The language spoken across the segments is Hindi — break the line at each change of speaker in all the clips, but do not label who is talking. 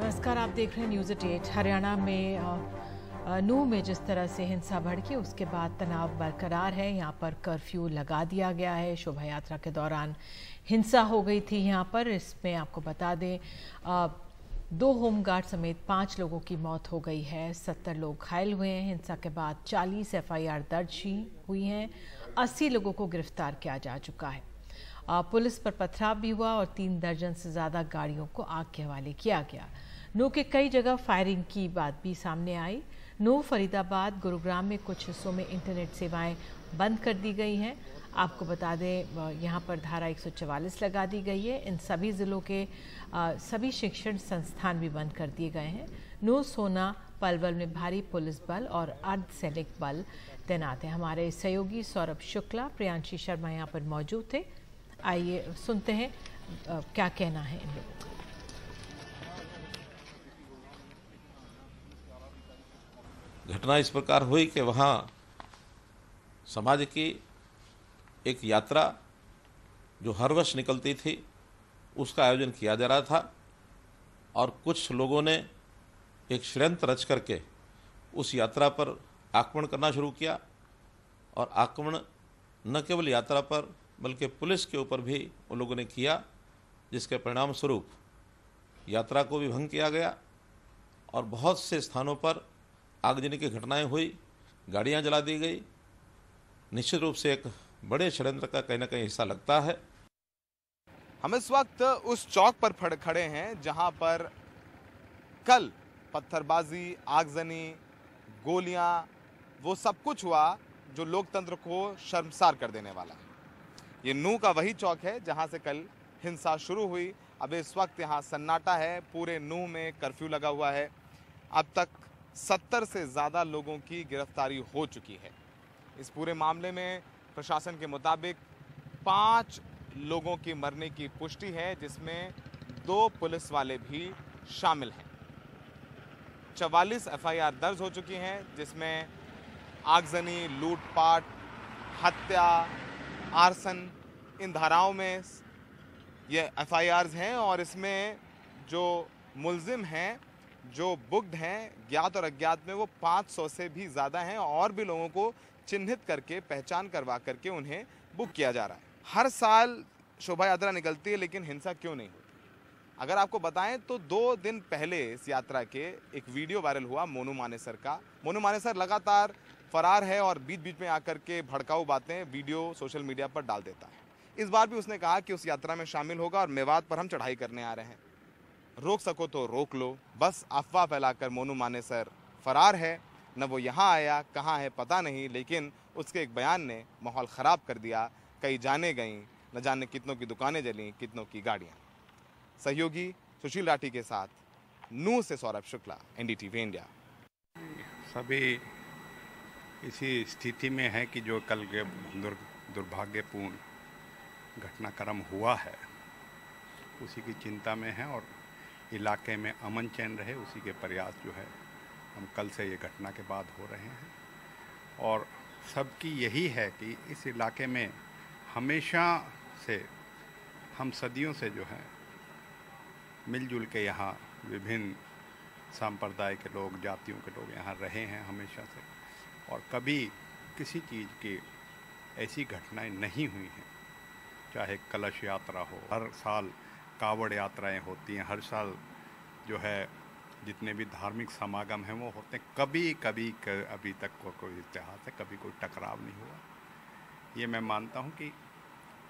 नमस्कार, आप देख रहे हैं न्यूज़ 8। हरियाणा में नूंह में जिस तरह से हिंसा भड़की उसके बाद तनाव बरकरार है। यहाँ पर कर्फ्यू लगा दिया गया है। शोभा यात्रा के दौरान हिंसा हो गई थी यहाँ पर। इसमें आपको बता दें 2 होमगार्ड समेत 5 लोगों की मौत हो गई है, 70 लोग घायल हुए हैं। हिंसा के बाद 40 FIR दर्ज हुई हैं, 80 लोगों को गिरफ्तार किया जा चुका है। पुलिस पर पथराव भी हुआ और 3 दर्जन से ज़्यादा गाड़ियों को आग के हवाले किया गया। नूंह के कई जगह फायरिंग की बात भी सामने आई। नूंह, फरीदाबाद, गुरुग्राम में कुछ हिस्सों में इंटरनेट सेवाएं बंद कर दी गई हैं। आपको बता दें यहाँ पर धारा 144 लगा दी गई है। इन सभी ज़िलों के सभी शिक्षण संस्थान भी बंद कर दिए गए हैं। नूंह, सोना, पलवल में भारी पुलिस बल और अर्धसैनिक बल तैनात हैं। हमारे सहयोगी सौरभ शुक्ला, प्रियांशी शर्मा यहाँ पर मौजूद थे। आइए सुनते हैं क्या कहना है इन लोगों का।
घटना इस प्रकार हुई कि वहाँ समाज की एक यात्रा जो हर वर्ष निकलती थी उसका आयोजन किया जा रहा था और कुछ लोगों ने एक षड्यंत्र रच करके उस यात्रा पर आक्रमण करना शुरू किया और आक्रमण न केवल यात्रा पर बल्कि पुलिस के ऊपर भी उन लोगों ने किया, जिसके परिणाम स्वरूप यात्रा को भी भंग किया गया और बहुत से स्थानों पर आगजनी की घटनाएं हुई, गाड़ियां जला दी गई। निश्चित रूप से एक बड़े षड्यंत्र का कहीं ना कहीं हिस्सा लगता है।
हम इस वक्त उस चौक पर खड़े हैं जहां पर कल पत्थरबाजी, आगजनी, गोलियां, वो सब कुछ हुआ जो लोकतंत्र को शर्मसार कर देने वाला है। ये नूंह का वही चौक है जहां से कल हिंसा शुरू हुई। अब इस वक्त यहाँ सन्नाटा है, पूरे नूंह में कर्फ्यू लगा हुआ है। अब तक 70 से ज़्यादा लोगों की गिरफ्तारी हो चुकी है। इस पूरे मामले में प्रशासन के मुताबिक 5 लोगों की मरने की पुष्टि है, जिसमें 2 पुलिस वाले भी शामिल हैं। 44 FIR दर्ज हो चुकी हैं, जिसमें आगजनी, लूटपाट, हत्या, आर्सन, इन धाराओं में ये FIRs हैं और इसमें जो मुल्जिम हैं, जो बुग्ध हैं, ज्ञात और अज्ञात में, वो 500 से भी ज़्यादा हैं और भी लोगों को चिन्हित करके पहचान करवा करके उन्हें बुक किया जा रहा है। हर साल शोभा यात्रा निकलती है, लेकिन हिंसा क्यों नहीं होती? अगर आपको बताएं तो 2 दिन पहले इस यात्रा के एक वीडियो वायरल हुआ मोनू मानेसर का। मोनू मानेसर लगातार फरार है और बीच बीच में आकर के भड़काऊ बातें, वीडियो सोशल मीडिया पर डाल देता है। इस बार भी उसने कहा कि उस यात्रा में शामिल होगा और मेवात पर हम चढ़ाई करने आ रहे हैं। रोक सको तो रोक लो। बस अफवाह फैलाकर मोनू मानेसर फरार है। न वो यहाँ आया, कहाँ है पता नहीं, लेकिन उसके एक बयान ने माहौल ख़राब कर दिया। कई जाने गईं, न जाने कितनों की दुकानें जलीं, कितनों की गाड़ियाँ। सहयोगी सुशील राठी के साथ नूंह से सौरभ शुक्ला, NDTV इंडिया।
सभी इसी स्थिति में है कि जो कल के दुर्भाग्यपूर्ण घटनाक्रम हुआ है उसी की चिंता में है और इलाके में अमन चैन रहे उसी के प्रयास जो है हम कल से ये घटना के बाद हो रहे हैं। और सबकी यही है कि इस इलाके में हमेशा से हम सदियों से जो है मिलजुल के यहाँ विभिन्न संप्रदाय के लोग, जातियों के लोग यहाँ रहे हैं हमेशा से और कभी किसी चीज़ की ऐसी घटनाएं नहीं हुई हैं। चाहे कलश यात्रा हो, हर साल कावड़ यात्राएं होती हैं, हर साल जो है जितने भी धार्मिक समागम हैं वो होते हैं। कभी अभी तक कोई इतिहास है, कभी कोई टकराव नहीं हुआ। ये मैं मानता हूँ कि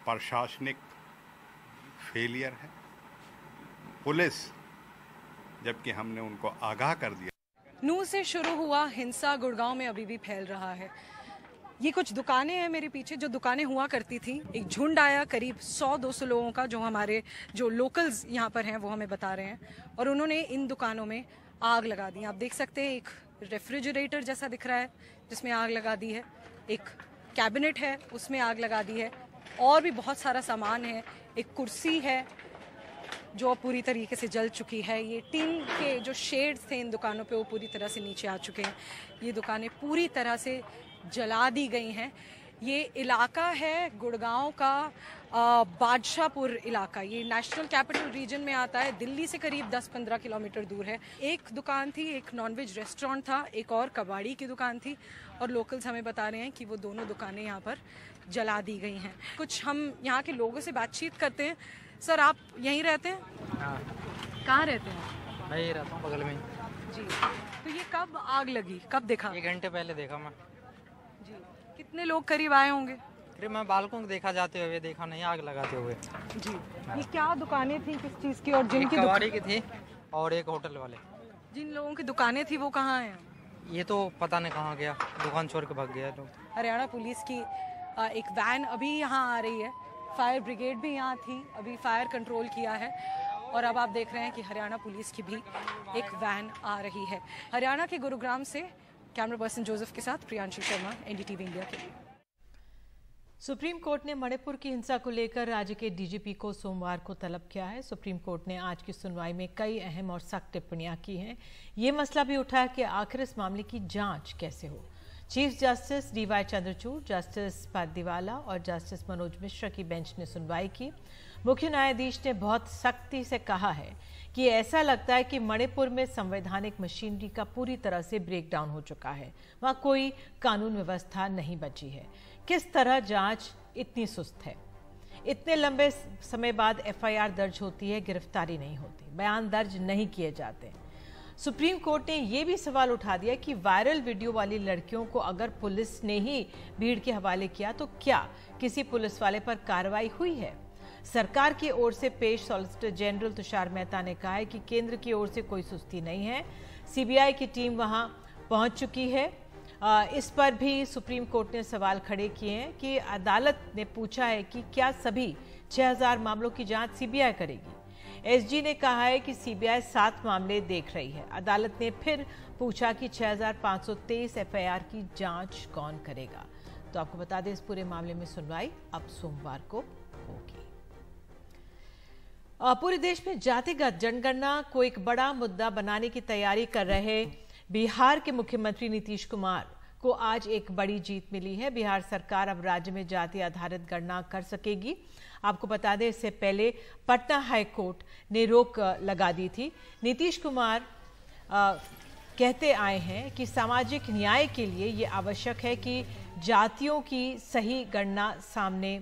प्रशासनिक फेलियर है। पुलिस, जबकि हमने उनको आगाह कर दिया।
नूंह से शुरू हुआ हिंसा गुड़गांव में अभी भी फैल रहा है। ये कुछ दुकानें हैं मेरे पीछे, जो दुकानें हुआ करती थी। एक झुंड आया करीब 100-200 लोगों का, जो हमारे जो लोकल्स यहाँ पर हैं वो हमें बता रहे हैं, और उन्होंने इन दुकानों में आग लगा दी। आप देख सकते हैं एक रेफ्रिजरेटर जैसा दिख रहा है जिसमें आग लगा दी है, एक कैबिनेट है उसमें आग लगा दी है, और भी बहुत सारा सामान है। एक कुर्सी है जो पूरी तरीके से जल चुकी है। ये टीन के जो शेड्स थे इन दुकानों पे वो पूरी तरह से नीचे आ चुके हैं। ये दुकानें पूरी तरह से जला दी गई हैं। ये इलाका है गुड़गांव का बादशाहपुर इलाका। ये नेशनल कैपिटल रीजन में आता है, दिल्ली से करीब 10-15 किलोमीटर दूर है। एक दुकान थी, एक नॉनवेज रेस्टोरेंट था, एक और कबाड़ी की दुकान थी और लोकल्स हमें बता रहे हैं कि वो दोनों दुकानें यहाँ पर जला दी गई हैं। कुछ हम यहाँ के लोगों से बातचीत करते हैं। सर, आप यहीं रहते हैं?
हाँ।
कहाँ रहते हैं?
मैं यही रहता हूँ बगल में ही।
जी, तो ये कब आग लगी, कब देखा?
1 घंटे पहले देखा मैं।
जी, कितने लोग करीब आए होंगे?
फिर मैं बालकों को देखा जाते हुए, देखा नहीं आग लगाते हुए।
जी, ये क्या दुकानें थी, किस चीज़ की? और जिनकी
कबाड़ी की थी और एक होटल वाले।
जिन लोगों की दुकानें थी वो कहाँ हैं?
ये तो पता नहीं कहाँ गया, दुकान छोड़ के भाग गया लोग।
हरियाणा पुलिस की एक वैन अभी यहाँ आ रही है, फायर ब्रिगेड भी यहाँ थी, अभी फायर कंट्रोल किया है और अब आप देख रहे हैं कि हरियाणा पुलिस की भी एक वैन आ रही है। हरियाणा के गुरुग्राम से कैमरा पर्सन जोसेफ के साथ प्रियांशु शर्मा, एनडीटीवी इंडिया के लिए।
सुप्रीम कोर्ट ने मणिपुर की हिंसा को लेकर राज्य के डीजीपी को सोमवार को तलब किया है। सुप्रीम कोर्ट ने आज की सुनवाई में कई अहम और सख्त टिप्पणियां की हैं। ये मसला भी उठा है कि आखिर इस मामले की जांच कैसे हो। Chief justice DY Chandrachud, justice Pardiwala और जस्टिस मनोज मिश्रा की बेंच ने सुनवाई की। मुख्य न्यायाधीश ने बहुत सख्ती से कहा है कि ऐसा लगता है कि मणिपुर में संवैधानिक मशीनरी का पूरी तरह से ब्रेकडाउन हो चुका है, वहां कोई कानून व्यवस्था नहीं बची है। किस तरह जांच इतनी सुस्त है, इतने लंबे समय बाद एफआईआर दर्ज होती है, गिरफ्तारी नहीं होती, बयान दर्ज नहीं किए जाते। सुप्रीम कोर्ट ने यह भी सवाल उठा दिया कि वायरल वीडियो वाली लड़कियों को अगर पुलिस ने ही भीड़ के हवाले किया तो क्या किसी पुलिस वाले पर कार्रवाई हुई है? सरकार की ओर से पेश सॉलिसिटर जनरल तुषार मेहता ने कहा है कि केंद्र की ओर से कोई सुस्ती नहीं है, सीबीआई की टीम वहां पहुंच चुकी है। इस पर भी सुप्रीम कोर्ट ने सवाल खड़े किए हैं कि अदालत ने पूछा है कि क्या सभी 6000 मामलों की जांच सीबीआई करेगी। एसजी ने कहा है कि सीबीआई 7 मामले देख रही है। अदालत ने फिर पूछा कि 6523 एफआईआर की जांच कौन करेगा। तो आपको बता दें, इस पूरे मामले में सुनवाई अब सोमवार को होगी। पूरे देश में जातिगत जनगणना को एक बड़ा मुद्दा बनाने की तैयारी कर रहे बिहार के मुख्यमंत्री नीतीश कुमार को आज एक बड़ी जीत मिली है। बिहार सरकार अब राज्य में जाति आधारित गणना कर सकेगी। आपको बता दें, इससे पहले पटना हाई कोर्ट ने रोक लगा दी थी। नीतीश कुमार कहते आए हैं कि सामाजिक न्याय के लिए ये आवश्यक है कि जातियों की सही गणना सामने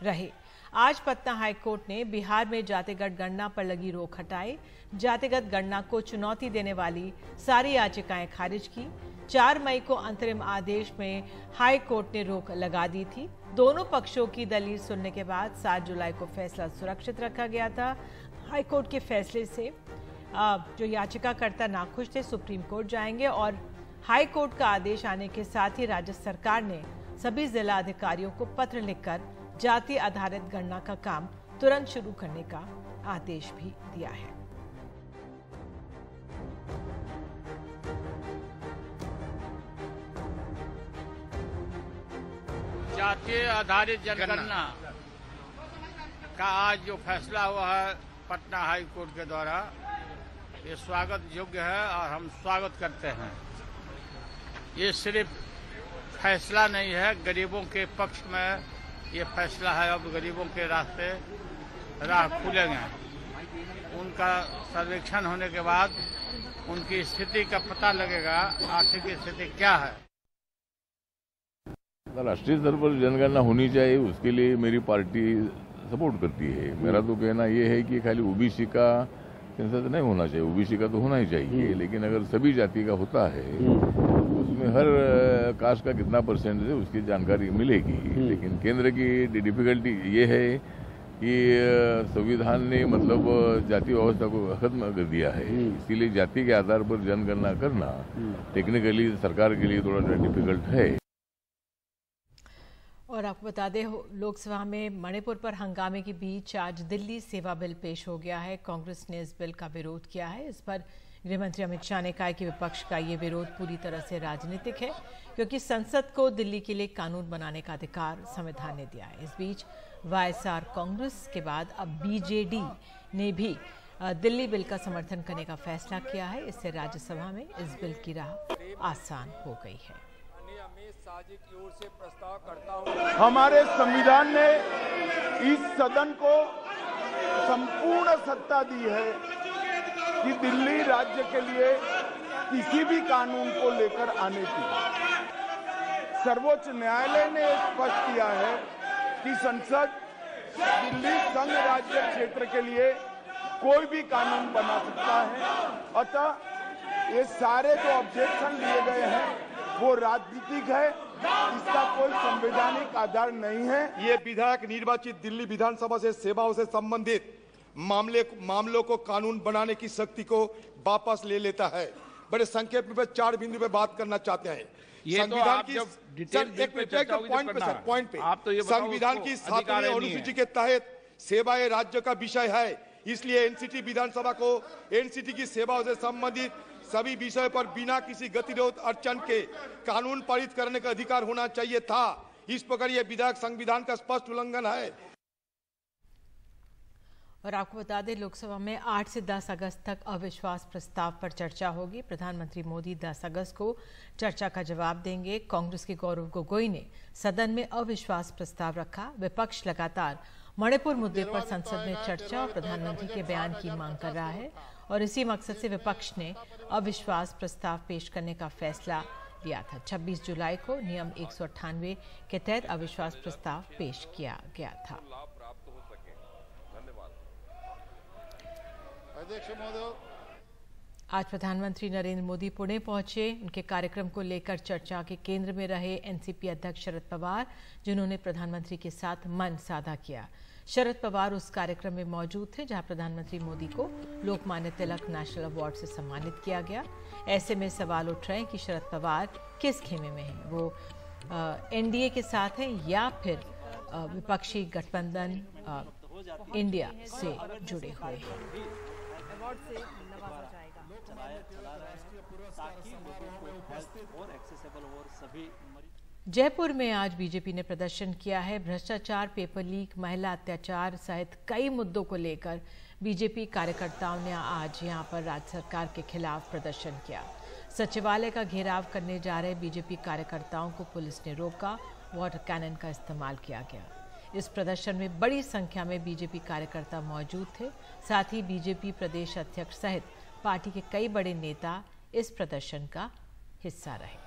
रहे। आज पटना हाई कोर्ट ने बिहार में जातिगत गणना पर लगी रोक हटाई। जातिगत गणना को चुनौती देने वाली सारी याचिकाएं खारिज की। 4 मई को अंतरिम आदेश में हाई कोर्ट ने रोक लगा दी थी। दोनों पक्षों की दलील सुनने के बाद 7 जुलाई को फैसला सुरक्षित रखा गया था। हाई कोर्ट के फैसले से जो याचिकाकर्ता नाखुश थे, सुप्रीम कोर्ट जाएंगे और हाई कोर्ट का आदेश आने के साथ ही राज्य सरकार ने सभी जिला अधिकारियों को पत्र लिखकर जाति आधारित गणना का काम तुरंत शुरू करने का आदेश भी दिया है।
जातीय आधारित जनगणना का आज जो फैसला हुआ है पटना हाई कोर्ट के द्वारा, ये स्वागत योग्य है और हम स्वागत करते हैं। ये सिर्फ फैसला नहीं है, गरीबों के पक्ष में ये फैसला है। अब गरीबों के रास्ते राह खुलेंगे। उनका सर्वेक्षण होने के बाद उनकी स्थिति का पता लगेगा, आर्थिक स्थिति क्या है।
राष्ट्रीय स्तर पर जनगणना होनी चाहिए, उसके लिए मेरी पार्टी सपोर्ट करती है। मेरा तो कहना यह है कि खाली ओबीसी का सेंसस नहीं होना चाहिए, ओबीसी का तो होना ही चाहिए, लेकिन अगर सभी जाति का होता है उसमें हर कास्ट का कितना परसेंट है उसकी जानकारी मिलेगी। लेकिन केंद्र की डिफिकल्टी ये है कि संविधान ने मतलब जाति व्यवस्था को खत्म कर दिया है, इसीलिए जाति के आधार पर जनगणना करना टेक्निकली सरकार के लिए थोड़ा डिफिकल्ट है।
और आपको बता दें, लोकसभा में मणिपुर पर हंगामे के बीच आज दिल्ली सेवा बिल पेश हो गया है। कांग्रेस ने इस बिल का विरोध किया है। इस पर गृहमंत्री अमित शाह ने कहा कि विपक्ष का ये विरोध पूरी तरह से राजनीतिक है, क्योंकि संसद को दिल्ली के लिए कानून बनाने का अधिकार संविधान ने दिया है। इस बीच वाईएसआर कांग्रेस के बाद अब बीजेडी ने भी दिल्ली बिल का समर्थन करने का फैसला किया है। इससे राज्यसभा में इस बिल की राह आसान हो गई है।
साझी की ओर से प्रस्ताव करता हूं।
हमारे संविधान ने इस सदन को संपूर्ण सत्ता दी है कि दिल्ली राज्य के लिए किसी भी कानून को लेकर आने की। सर्वोच्च न्यायालय ने स्पष्ट किया है कि संसद दिल्ली संघ राज्य क्षेत्र के लिए कोई भी कानून बना सकता है। अतः ये सारे जो ऑब्जेक्शन लिए गए हैं वो राजनीतिक है, इसका कोई संवैधानिक आधार नहीं है।
ये विधायक निर्वाचित दिल्ली विधानसभा से सेवाओं से संबंधित मामलों को कानून बनाने की शक्ति को वापस ले लेता है। बड़े संक्षेप में 4 बिंदु पे बात करना चाहते हैं। संविधान की पॉइंट पे संविधान की 7वीं अनुसूची के तहत सेवाएं राज्य का विषय है, इसलिए एनसीटी विधानसभा को एनसीटी की सेवाओं से संबंधित सभी विषय पर बिना किसी गतिरोध अड़चन के कानून पारित करने का अधिकार होना चाहिए था। इस प्रकार यह विधायक संविधान का स्पष्ट उल्लंघन है।
और आपको बता दें, लोकसभा में 8 से 10 अगस्त तक अविश्वास प्रस्ताव पर चर्चा होगी। प्रधानमंत्री मोदी 10 अगस्त को चर्चा का जवाब देंगे। कांग्रेस के गौरव गोगोई ने सदन में अविश्वास प्रस्ताव रखा। विपक्ष लगातार मणिपुर मुद्दे पर संसद में चर्चा और प्रधानमंत्री के बयान की मांग कर रहा है और इसी मकसद से विपक्ष ने अविश्वास प्रस्ताव पेश करने का फैसला लिया था। 26 जुलाई को नियम 198 के तहत अविश्वास प्रस्ताव पेश किया गया था। आज प्रधानमंत्री नरेंद्र मोदी पुणे पहुंचे। उनके कार्यक्रम को लेकर चर्चा के केंद्र में रहे एनसीपी अध्यक्ष शरद पवार, जिन्होंने प्रधानमंत्री के साथ मन साझा किया। शरद पवार उस कार्यक्रम में मौजूद थे जहां प्रधानमंत्री मोदी को लोकमान्य तिलक नेशनल अवार्ड से सम्मानित किया गया। ऐसे में सवाल उठ रहे हैं कि शरद पवार किस खेमे में हैं, वो एनडीए के साथ हैं या फिर विपक्षी गठबंधन इंडिया से जुड़े हुए हैं।
से नवाजा जाएगा। ताकि लोगों को हेल्थ और एक्सेसिबल और सभी।
जयपुर में आज बीजेपी ने प्रदर्शन किया है। भ्रष्टाचार, पेपर लीक, महिला अत्याचार सहित कई मुद्दों को लेकर बीजेपी कार्यकर्ताओं ने आज यहां पर राज्य सरकार के खिलाफ प्रदर्शन किया। सचिवालय का घेराव करने जा रहे बीजेपी कार्यकर्ताओं को पुलिस ने रोका। वाटर कैनन का इस्तेमाल किया गया। इस प्रदर्शन में बड़ी संख्या में बीजेपी कार्यकर्ता मौजूद थे। साथ ही बीजेपी प्रदेश अध्यक्ष सहित पार्टी के कई बड़े नेता इस प्रदर्शन का हिस्सा रहे।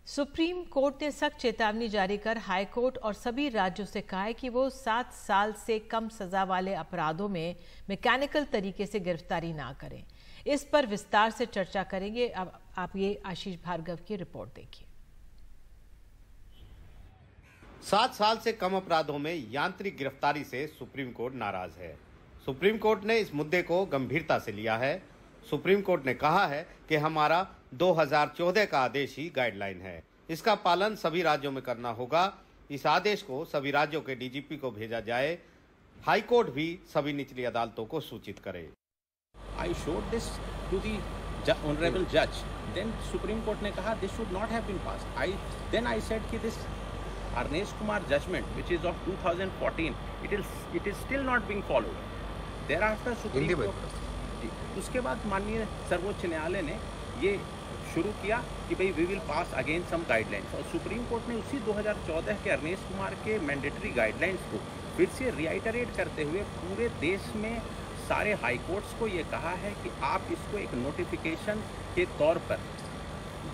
सुप्रीम कोर्ट ने सख्त चेतावनी जारी कर हाई कोर्ट और सभी राज्यों से कहा है कि वो 7 साल से कम सजा वाले अपराधों में मैकेनिकल तरीके से गिरफ्तारी ना करें। इस पर विस्तार से चर्चा करेंगे। अब आप ये आशीष भार्गव की रिपोर्ट देखिए।
7 साल से कम अपराधों में यांत्रिक गिरफ्तारी से सुप्रीम कोर्ट नाराज है। सुप्रीम कोर्ट ने इस मुद्दे को गंभीरता से लिया है। सुप्रीम कोर्ट ने कहा है कि हमारा 2014 का आदेश ही गाइडलाइन है, इसका पालन सभी राज्यों में करना होगा। इस आदेश को सभी राज्यों के डीजीपी को भेजा जाए। हाई कोर्ट भी सभी निचली अदालतों को सूचित करे।
I showed this to the honorable judge. Then Supreme Court ने कहा this should not have been passed. Then I said कि this Arnesh Kumar judgment, which is of 2014, it is still not being followed. Thereafter Supreme Court, उसके बाद माननीय सर्वोच्च न्यायालय ने ये शुरू किया कि भाई we will pass again some guidelines, और सुप्रीम कोर्ट ने उसी 2014 के अरनेश कुमार के मैंडेटरी गाइडलाइंस को फिर से रिआइटरेट करते हुए पूरे देश में सारे हाई कोर्ट्स को ये कहा है कि आप इसको एक नोटिफिकेशन के तौर पर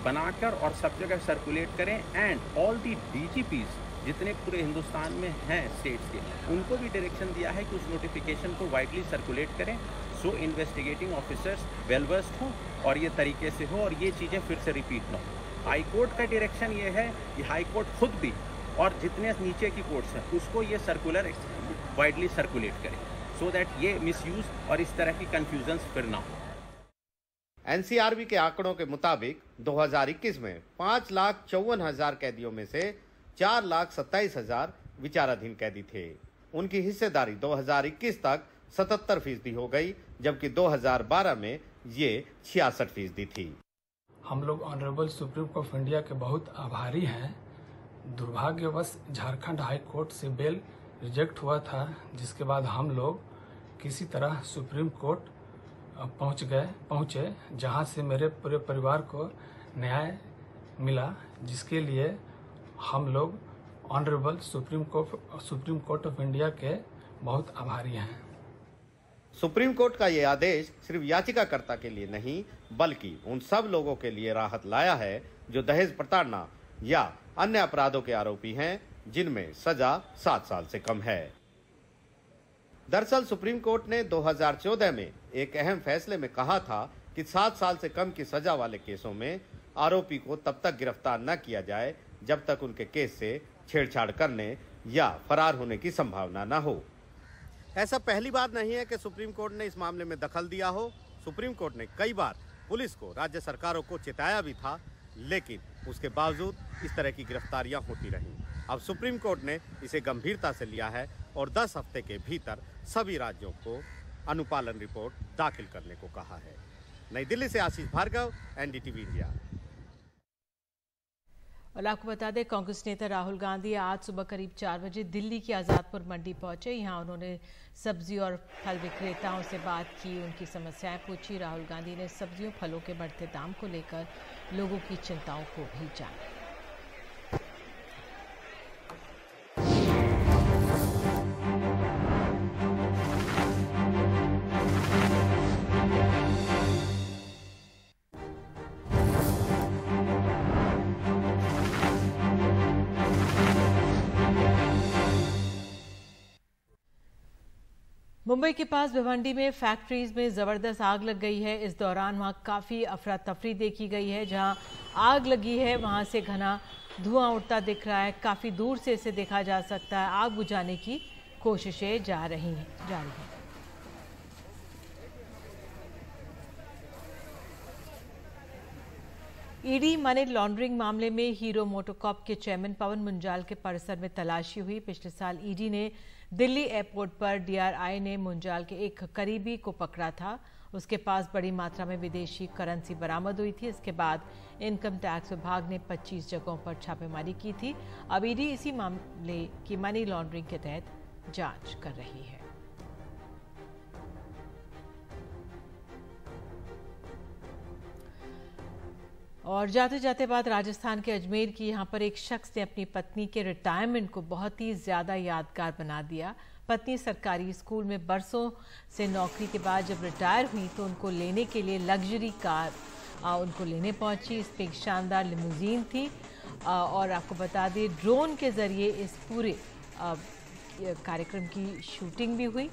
बनाकर और सब जगह सर्कुलेट करें। एंड ऑल दी डीजीपीज जितने पूरे हिंदुस्तान में हैं स्टेट्स के, उनको भी डायरेक्शन दिया है कि उस नोटिफिकेशन को वाइडली सर्कुलेट करें, सो इन्वेस्टिगेटिंग ऑफिसर्स वेल वर्स्ड हों और ये तरीके से हो और ये चीज़ें फिर से रिपीट ना हो। हाई कोर्ट का डायरेक्शन ये है कि हाई कोर्ट खुद भी और जितने नीचे की कोर्ट्स हैं उसको ये सर्कुलर वाइडली सर्कुलेट करें, सो दैट ये मिसयूज और इस तरह की कंफ्यूजन्स फिर ना हो।
एनसीआरबी के आंकड़ों के मुताबिक 2021 में 5,54,000 कैदियों में से 4,27,000 विचाराधीन कैदी थे। उनकी हिस्सेदारी 2021 तक 77% हो गई, जबकि 2012 में ये 66% थी।
हम लोग honourable supreme court of India के बहुत आभारी हैं। दुर्भाग्यवश झारखंड हाई कोर्ट से बेल रिजेक्ट हुआ था, जिसके बाद हम लोग किसी तरह सुप्रीम कोर्ट पहुंचे जहां से मेरे पूरे परिवार को न्याय मिला, जिसके लिए हम लोग honourable supreme court of India के बहुत आभारी हैं।
सुप्रीम कोर्ट का ये आदेश सिर्फ याचिकाकर्ता के लिए नहीं बल्कि उन सब लोगों के लिए राहत लाया है जो दहेज प्रताड़ना या अन्य अपराधों के आरोपी हैं जिनमें सजा 7 साल से कम है। दरअसल सुप्रीम कोर्ट ने 2014 में एक अहम फैसले में कहा था कि 7 साल से कम की सजा वाले केसों में आरोपी को तब तक गिरफ्तार न किया जाए जब तक उनके केस से छेड़छाड़ करने या फरार होने की संभावना न हो। ऐसा पहली बार नहीं है कि सुप्रीम कोर्ट ने इस मामले में दखल दिया हो। सुप्रीम कोर्ट ने कई बार पुलिस को, राज्य सरकारों को चेताया भी था, लेकिन उसके बावजूद इस तरह की गिरफ्तारियां होती रहीं। अब सुप्रीम कोर्ट ने इसे गंभीरता से लिया है और 10 हफ्ते के भीतर सभी राज्यों को अनुपालन रिपोर्ट दाखिल करने को कहा है। नई दिल्ली से आशीष भार्गव, एनडीटीवी इंडिया।
और आपको बता दें, कांग्रेस नेता राहुल गांधी आज सुबह करीब 4 बजे दिल्ली की आज़ादपुर मंडी पहुंचे। यहां उन्होंने सब्जी और फल विक्रेताओं से बात की, उनकी समस्याएं पूछी। राहुल गांधी ने सब्जियों फलों के बढ़ते दाम को लेकर लोगों की चिंताओं को भी जाना। मुंबई के पास भिवंडी में फैक्ट्रीज में जबरदस्त आग लग गई है। इस दौरान वहां काफी अफरा तफरी देखी गई है। जहां आग लगी है वहां से घना धुआं उठता दिख रहा है। काफी दूर से इसे देखा जा सकता है। आग बुझाने की कोशिशें जारी हैं। ईडी मनी लॉन्ड्रिंग मामले में हीरो मोटोकॉर्प के चेयरमैन पवन मुंजाल के परिसर में तलाशी हुई। पिछले साल ईडी ने दिल्ली एयरपोर्ट पर डीआरआई ने मुंजाल के एक करीबी को पकड़ा था। उसके पास बड़ी मात्रा में विदेशी करेंसी बरामद हुई थी। इसके बाद इनकम टैक्स विभाग ने 25 जगहों पर छापेमारी की थी। अब ईडी इसी मामले की मनी लॉन्ड्रिंग के तहत जांच कर रही है। और जाते जाते बात राजस्थान के अजमेर की। यहाँ पर एक शख्स ने अपनी पत्नी के रिटायरमेंट को बहुत ही ज़्यादा यादगार बना दिया। पत्नी सरकारी स्कूल में बरसों से नौकरी के बाद जब रिटायर हुई तो उनको लेने के लिए लग्जरी कार उनको लेने पहुंची। इस पर एक शानदार लिमोजीन थी और आपको बता दें ड्रोन के ज़रिए इस पूरे कार्यक्रम की शूटिंग भी हुई।